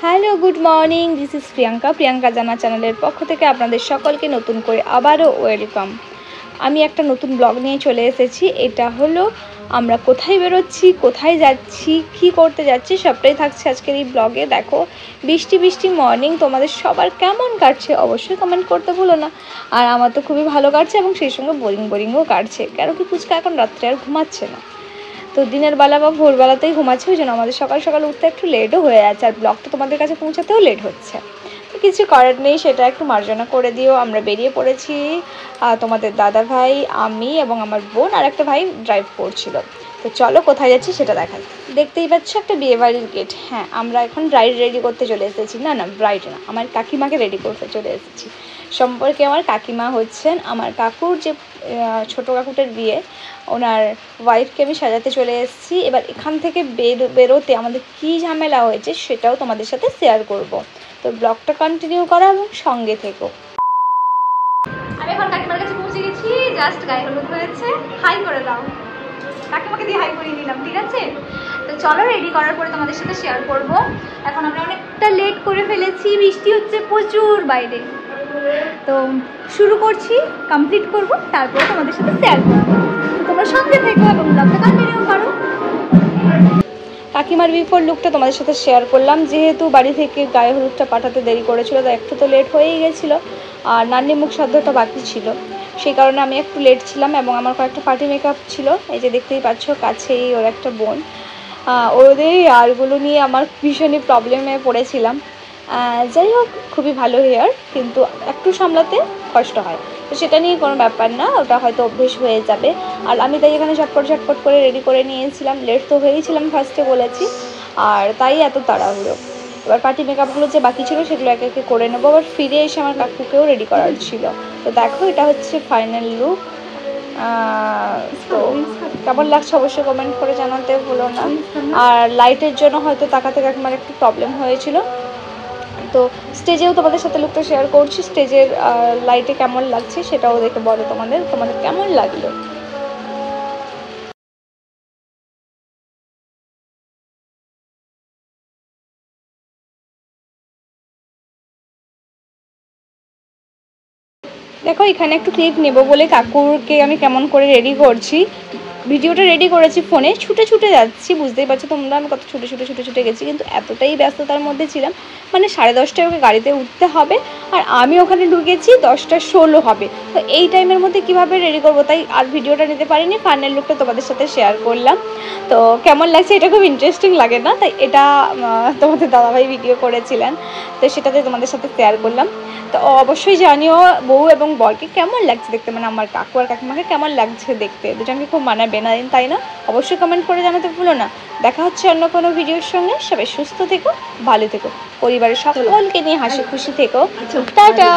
Hello good morning, this is Priyanka জানা চ্যানেলের পক্ষ থেকে আপনাদের সকলকে নতুন করে আবারও ওয়েলকাম। আমি একটা নতুন ব্লগ নিয়ে চলে এসেছি। এটা হলো আমরা কোথায় বেরোচ্ছি, কোথায় যাচ্ছি, কি করতে যাচ্ছি সবটাই থাকছে আজকের এই ব্লগে। দেখো বৃষ্টি মর্নিং তোমাদের সবার কেমন কাটছে অবশ্যই কমেন্ট করতে ভুলো না। আর আমার তো খুবই ভালো কাটছে এবং সেই সঙ্গে বোরিংও কাটছে, কেন কি পুচকা এখন রাত্রে আর ঘুমাচ্ছে না, তো দিনের বেলা বা ভোরবেলাতেই ঘুমাচ্ছে, ওই জন্য আমাদের সকাল উঠতে একটু লেটও হয়ে যাচ্ছে আর ব্লগটা তোমাদের কাছে পৌঁছাতেও লেট হচ্ছে। তো কিছু করার নেই, সেটা একটু মার্জনা করে দিও। আমরা বেরিয়ে পড়েছি, তোমাদের দাদা ভাই, আমি এবং আমার বোন আর একটা ভাই ড্রাইভ করছিল। তো চলো কোথায় যাচ্ছি সেটা দেখাই। দেখতেই পাচ্ছ একটা বিয়েবাড়ির গেট। হ্যাঁ, আমরা এখন ব্রাইড রেডি করতে চলে এসেছি। না ব্রাইড না, আমার কাকিমাকে রেডি করতে চলে এসেছি। সম্পর্কে আমার কাকিমা হচ্ছেন আমার কাকুর যে ছোটো কাকুটার বিয়ে, ওনার ওয়াইফকে আমি সাজাতে চলে এসেছি। এবার এখান থেকে বেরোতে আমাদের কী ঝামেলা হয়েছে সেটাও তোমাদের সাথে শেয়ার করব। তো ব্লগটা কন্টিনিউ করা এবং সঙ্গে থেকো। আমি এখন কাকিমার কাছে পৌঁছে গেছি, জাস্ট গায়ে হলুদ হয়েছে। হাই করে দাও, কাকিমাকে দিয়ে হাই করিয়ে নিলাম, ঠিক আছে? তো চলো রেডি করার পরে তোমাদের সাথে শেয়ার করব। এখন আমরা অনেকটা লেট করে ফেলেছি, বৃষ্টি হচ্ছে প্রচুর বাইরে। তো শুরু করছি, কমপ্লিট করব, তারপরে তোমাদের সাথে শেয়ার করবো। তোমরা সঙ্গে থেকো এবং ব্লগটা কন্টিনিউ করো। কাকিমার বিফোর লুকটা তোমাদের সাথে শেয়ার করলাম। যেহেতু বাড়ি থেকে গায়ে হলুদটা পাঠাতে দেরি করেছিল, তাই একটু তো লেট হয়েই গেছিলো আর নান্নি মুখ সাধ্যটা বাকি ছিল, সেই কারণে আমি একটু লেট ছিলাম। এবং আমার কয়েকটা পার্টি মেকআপ ছিল, এই যে দেখতেই পাচ্ছ কাছেই ওর একটা বোন, ওদের আরগুলো নিয়ে আমার ভীষণই প্রবলেমে পড়েছিলাম। যাই হোক, খুবই ভালো হেয়ার, কিন্তু একটু সামলাতে কষ্ট হয়, তো সেটা নিয়ে কোনো ব্যাপার না, ওটা হয়তো অভ্যেস হয়ে যাবে। আর আমি তাই এখানে ঝটপট করে রেডি করে নিয়েছিলাম। লেট তো হয়েইছিলাম ফার্স্টে বলেছি, আর তাই এত তাড়াহুড়ো। এবার পার্টি মেকআপগুলো যে বাকি ছিল সেগুলো একে একে করে নেবো। আবার ফিরে এসে আমার কাকুকেও রেডি করার ছিল। তো দেখো এটা হচ্ছে ফাইনাল লুক। তো কেমন লাগছে অবশ্যই কমেন্ট করে জানাতে ভুলো না। আর লাইটের জন্য হয়তো তাকাতে কাকিমার একটু প্রবলেম হয়েছিল। তো স্টেজেও তোমাদের সাথে লুকটা শেয়ার করছি, স্টেজের লাইটে কেমন লাগছে সেটাও দেখে বলো তোমাদের কেমন লাগলো। দেখো এখানে একটু ক্লিপ নেব বলে কাকুরকে আমি কেমন করে রেডি করছি, ভিডিওটা রেডি করেছি ফোনে, ছুটে যাচ্ছি, বুঝতেই পারছো তোমরা আমি কত ছুটে গেছি, কিন্তু এতটাই ব্যস্ততার মধ্যে ছিলাম, মানে 10:30টায় ওকে গাড়িতে উঠতে হবে আর আমি ওখানে ঢুকেছি 10:16 হবে। তো এই টাইমের মধ্যে কিভাবে রেডি করবো, তাই আর ভিডিওটা নিতে পারিনি। ফাইনাল লুকটা তোমাদের সাথে শেয়ার করলাম। তো কেমন লাগছে, এটা খুব ইন্টারেস্টিং লাগে না, তাই এটা তোমাদের দাদাভাই ভিডিও করেছিলেন, তো সেটাতে তোমাদের সাথে শেয়ার করলাম। তো অবশ্যই জানিও বউ এবং বরকে কেমন লাগছে দেখতে, মানে আমার কাকু আর কাকিমাকে কেমন লাগছে দেখতে, দুজনকে খুব মানাবে না তাই না? অবশ্যই কমেন্ট করে জানাতে ভুলো না। দেখা হচ্ছে অন্য কোনো ভিডিওর সঙ্গে। সবাই সুস্থ থেকো, ভালো থেকো, পরিবারের সকলকে নিয়ে হাসি খুশি থেকো। টাটা।